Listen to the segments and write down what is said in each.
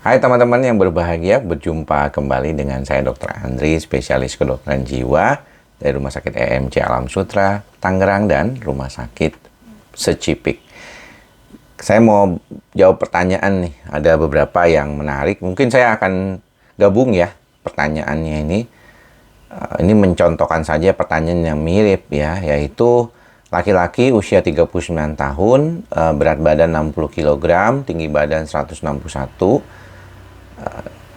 Hai teman-teman yang berbahagia, berjumpa kembali dengan saya Dr. Andri, spesialis kedokteran jiwa dari Rumah Sakit EMC Alam Sutera, Tangerang, dan Rumah Sakit Secipik. Saya mau jawab pertanyaan nih, ada beberapa yang menarik. Mungkin saya akan gabung ya pertanyaannya ini. Ini mencontohkan saja pertanyaan yang mirip ya, yaitu laki-laki usia 39 tahun, berat badan 60 kg, tinggi badan 161.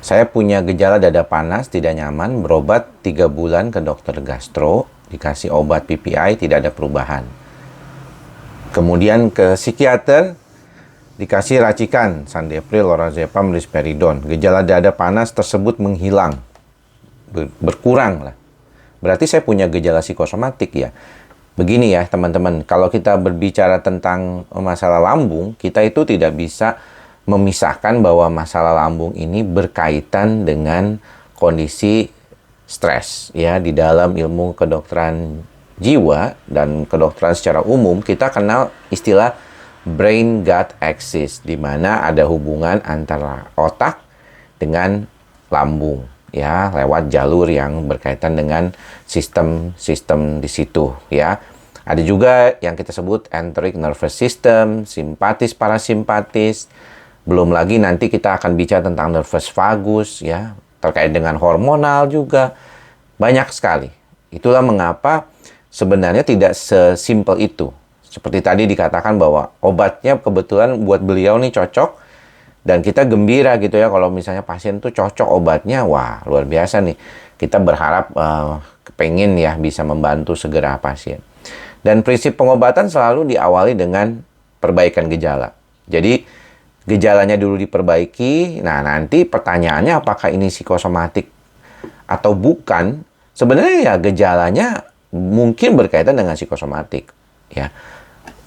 Saya punya gejala dada panas, tidak nyaman, berobat 3 bulan ke dokter gastro, dikasih obat PPI, tidak ada perubahan. Kemudian ke psikiater, dikasih racikan, Sandepril, Lorazepam, Risperidon. Gejala dada panas tersebut menghilang, berkurang lah. Berarti saya punya gejala psikosomatik ya. Begini ya teman-teman, kalau kita berbicara tentang masalah lambung, kita itu tidak bisa memisahkan bahwa masalah lambung ini berkaitan dengan kondisi stres ya. Di dalam ilmu kedokteran jiwa dan kedokteran secara umum kita kenal istilah brain gut axis, di mana ada hubungan antara otak dengan lambung ya, lewat jalur yang berkaitan dengan sistem-sistem di situ ya. Ada juga yang kita sebut enteric nervous system, simpatis, parasimpatis. Belum lagi nanti kita akan bicara tentang nervus vagus ya, terkait dengan hormonal juga. Banyak sekali. Itulah mengapa sebenarnya tidak sesimpel itu. Seperti tadi dikatakan bahwa obatnya kebetulan buat beliau nih cocok, dan kita gembira gitu ya kalau misalnya pasien tuh cocok obatnya. Wah, luar biasa nih. Kita berharap pengen ya bisa membantu segera pasien. Dan prinsip pengobatan selalu diawali dengan perbaikan gejala. Jadi gejalanya dulu diperbaiki. Nah, nanti pertanyaannya apakah ini psikosomatik atau bukan? Sebenarnya ya gejalanya mungkin berkaitan dengan psikosomatik ya.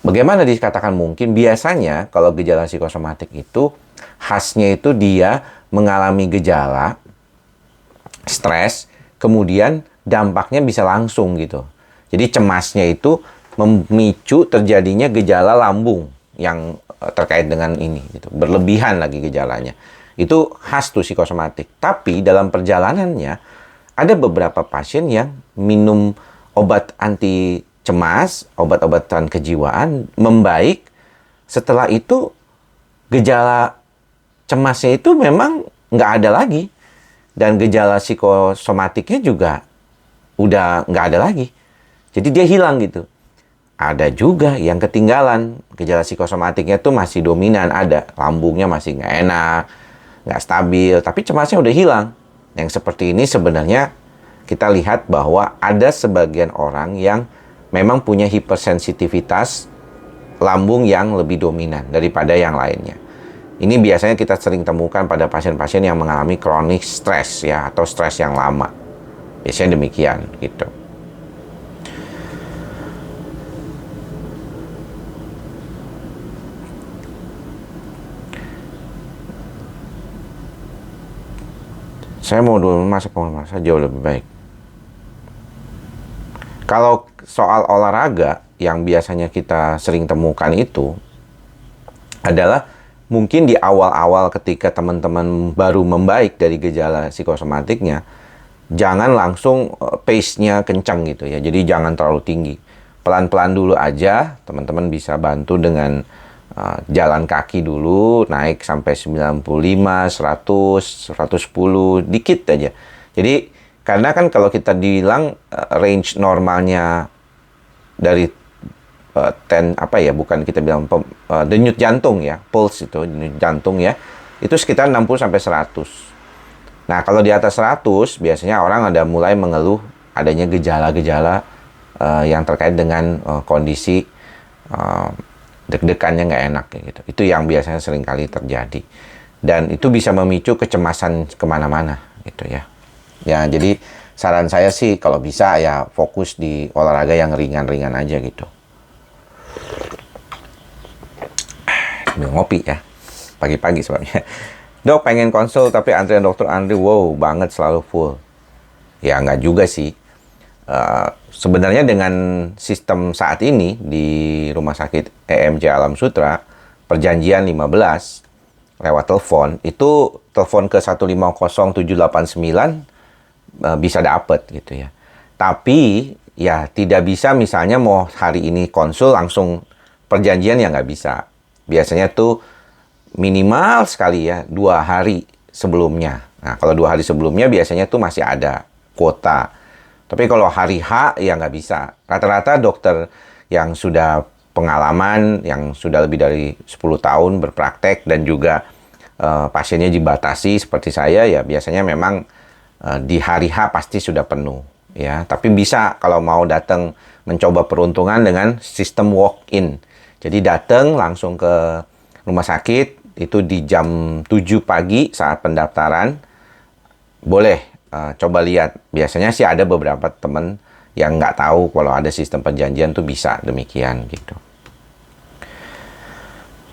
Bagaimana dikatakan mungkin? Biasanya kalau gejala psikosomatik itu khasnya itu dia mengalami gejala stres, kemudian dampaknya bisa langsung gitu. Jadi cemasnya itu memicu terjadinya gejala lambung yang terkait dengan ini gitu. Berlebihan lagi gejalanya. Itu khas tuh psikosomatik. Tapi dalam perjalanannya ada beberapa pasien yang minum obat anti cemas, obat-obatan kejiwaan, membaik. Setelah itu gejala cemasnya itu memang nggak ada lagi. Dan gejala psikosomatiknya juga udah nggak ada lagi. Jadi dia hilang gitu. Ada juga yang ketinggalan, gejala psikosomatiknya tuh masih dominan, ada. Lambungnya masih nggak enak, nggak stabil, tapi cemasnya udah hilang. Yang seperti ini sebenarnya kita lihat bahwa ada sebagian orang yang memang punya hipersensitivitas lambung yang lebih dominan daripada yang lainnya. Ini biasanya kita sering temukan pada pasien-pasien yang mengalami chronic stress ya, atau stres yang lama. Biasanya demikian gitu. Saya mau dulu masuk masa jauh lebih baik. Kalau soal olahraga yang biasanya kita sering temukan itu adalah mungkin di awal-awal ketika teman-teman baru membaik dari gejala psikosomatiknya, jangan langsung pace-nya kencang gitu ya. Jadi jangan terlalu tinggi. Pelan-pelan dulu aja, teman-teman bisa bantu dengan jalan kaki dulu, naik sampai 95, 100, 110, dikit aja. Jadi, karena kan kalau kita bilang range normalnya dari bukan kita bilang denyut jantung ya, pulse itu, denyut jantung ya, itu sekitar 60 sampai 100. Nah, kalau di atas 100, biasanya orang ada mulai mengeluh adanya gejala-gejala yang terkait dengan kondisi deg-degannya nggak enak kayak gitu. Itu yang biasanya sering kali terjadi. Dan itu bisa memicu kecemasan kemana-mana gitu ya. Ya, jadi saran saya sih kalau bisa ya fokus di olahraga yang ringan-ringan aja gitu. Sambil ngopi ya. Pagi-pagi sebabnya. Dok, pengen konsul tapi antrian dokter Andri wow banget, selalu full. Ya nggak juga sih. Sebenarnya dengan sistem saat ini di Rumah Sakit EMC Alam Sutera, perjanjian 15, lewat telepon, itu telepon ke 1500789 bisa dapet gitu ya. Tapi ya tidak bisa misalnya mau hari ini konsul langsung perjanjian, ya nggak bisa. Biasanya tuh minimal sekali ya 2 hari sebelumnya. Nah, kalau 2 hari sebelumnya biasanya tuh masih ada kuota. Tapi kalau hari H ya nggak bisa. Rata-rata dokter yang sudah pengalaman, yang sudah lebih dari 10 tahun berpraktek dan juga pasiennya dibatasi seperti saya, ya biasanya memang di hari H pasti sudah penuh. Ya, tapi bisa kalau mau datang mencoba peruntungan dengan sistem walk-in. Jadi datang langsung ke rumah sakit, itu di jam 7 pagi saat pendaftaran. Boleh coba lihat, biasanya sih ada beberapa teman yang nggak tahu kalau ada sistem perjanjian tuh bisa demikian gitu.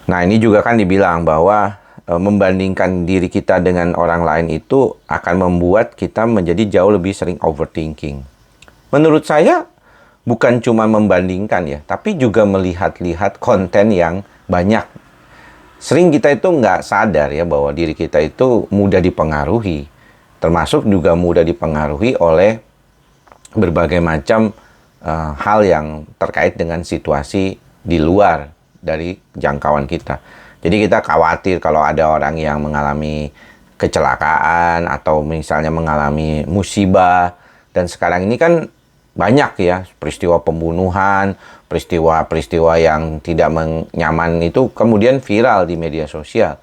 Nah, ini juga kan dibilang bahwa membandingkan diri kita dengan orang lain itu akan membuat kita menjadi jauh lebih sering overthinking. Menurut saya bukan cuma membandingkan ya, tapi juga melihat-lihat konten yang banyak. Sering kita itu nggak sadar ya bahwa diri kita itu mudah dipengaruhi. Termasuk juga mudah dipengaruhi oleh berbagai macam hal yang terkait dengan situasi di luar dari jangkauan kita. Jadi kita khawatir kalau ada orang yang mengalami kecelakaan atau misalnya mengalami musibah. Dan sekarang ini kan banyak ya peristiwa pembunuhan, peristiwa-peristiwa yang tidak nyaman itu kemudian viral di media sosial.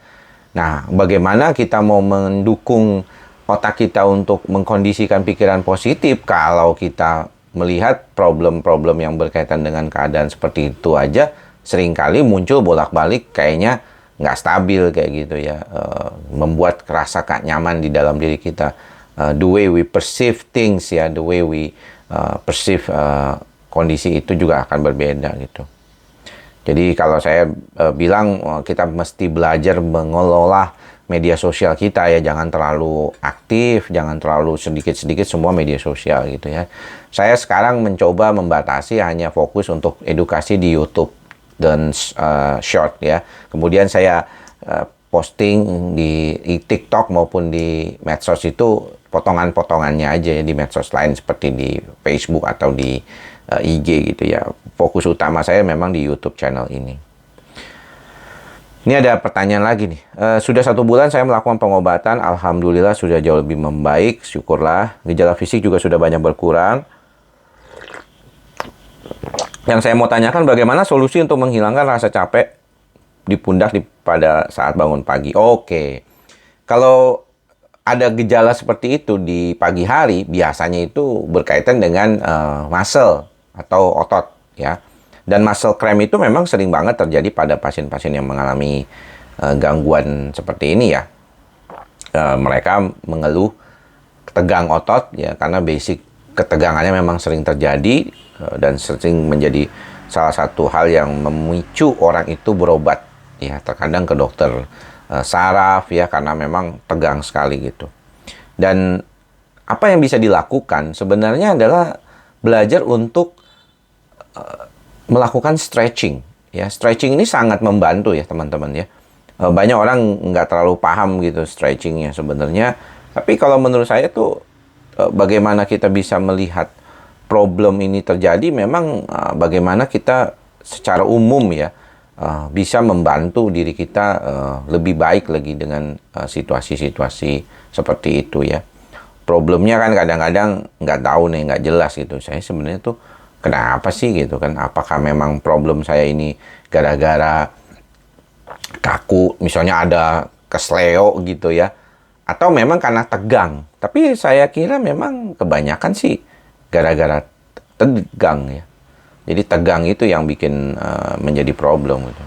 Nah, bagaimana kita mau mendukung otak kita untuk mengkondisikan pikiran positif kalau kita melihat problem-problem yang berkaitan dengan keadaan seperti itu aja seringkali muncul bolak-balik kayaknya nggak stabil kayak gitu ya, membuat rasa gak nyaman di dalam diri kita. The way we perceive things ya, the way we perceive kondisi itu juga akan berbeda gitu. Jadi kalau saya bilang kita mesti belajar mengelola media sosial kita ya, jangan terlalu aktif, jangan terlalu sedikit-sedikit semua media sosial gitu ya. Saya sekarang mencoba membatasi hanya fokus untuk edukasi di YouTube dan short ya. Kemudian saya posting di TikTok maupun di medsos itu potongan-potongannya aja ya, di medsos lain seperti di Facebook atau di IG gitu ya. Fokus utama saya memang di YouTube channel ini. Ini ada pertanyaan lagi nih. Sudah 1 bulan saya melakukan pengobatan, alhamdulillah sudah jauh lebih membaik, syukurlah. Gejala fisik juga sudah banyak berkurang. Yang saya mau tanyakan, bagaimana solusi untuk menghilangkan rasa capek di pundak pada saat bangun pagi? Oke. Kalau ada gejala seperti itu di pagi hari, biasanya itu berkaitan dengan muscle atau otot ya. Dan muscle cramp itu memang sering banget terjadi pada pasien-pasien yang mengalami gangguan seperti ini ya. Mereka mengeluh tegang otot ya, karena basic ketegangannya memang sering terjadi dan sering menjadi salah satu hal yang memicu orang itu berobat ya, terkadang ke dokter saraf ya, karena memang tegang sekali gitu. Dan apa yang bisa dilakukan sebenarnya adalah belajar untuk melakukan stretching ya. Stretching ini sangat membantu ya teman-teman ya. Banyak orang nggak terlalu paham gitu stretchingnya sebenarnya. Tapi kalau menurut saya tuh bagaimana kita bisa melihat problem ini terjadi, memang bagaimana kita secara umum ya bisa membantu diri kita lebih baik lagi dengan situasi-situasi seperti itu ya. Problemnya kan kadang-kadang nggak tahu nih, nggak jelas gitu. Saya sebenarnya tuh kenapa sih gitu kan? Apakah memang problem saya ini gara-gara kaku, misalnya ada kesleo gitu ya, atau memang karena tegang? Tapi saya kira memang kebanyakan sih gara-gara tegang ya. Jadi tegang itu yang bikin menjadi problem gitu.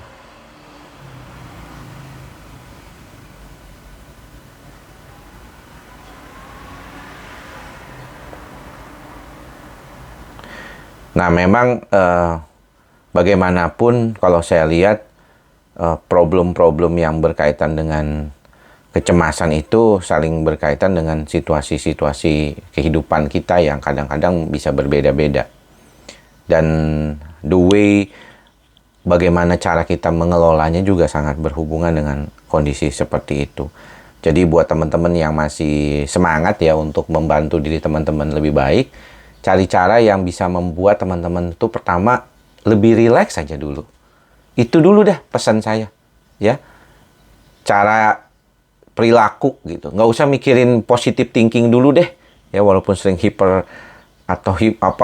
Nah, memang bagaimanapun kalau saya lihat problem-problem yang berkaitan dengan kecemasan itu saling berkaitan dengan situasi-situasi kehidupan kita yang kadang-kadang bisa berbeda-beda. Dan the way bagaimana cara kita mengelolanya juga sangat berhubungan dengan kondisi seperti itu. Jadi buat teman-teman yang masih semangat ya untuk membantu diri teman-teman lebih baik, cari cara yang bisa membuat teman-teman itu pertama lebih rileks saja dulu. Itu dulu dah pesan saya, ya. Cara perilaku gitu. Nggak usah mikirin positive thinking dulu deh, ya walaupun sering hyper atau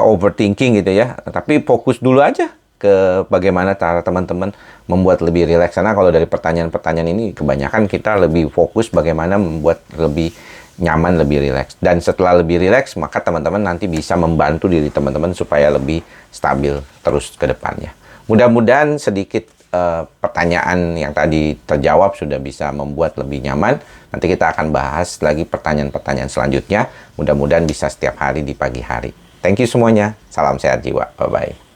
overthinking gitu ya. Tapi fokus dulu aja ke bagaimana cara teman-teman membuat lebih rileks. Karena kalau dari pertanyaan-pertanyaan ini kebanyakan kita lebih fokus bagaimana membuat lebih nyaman, lebih rileks. Dan setelah lebih rileks, maka teman-teman nanti bisa membantu diri teman-teman supaya lebih stabil terus ke depannya. Mudah-mudahan sedikit pertanyaan yang tadi terjawab sudah bisa membuat lebih nyaman. Nanti kita akan bahas lagi pertanyaan-pertanyaan selanjutnya. Mudah-mudahan bisa setiap hari di pagi hari. Thank you semuanya. Salam sehat jiwa. Bye-bye.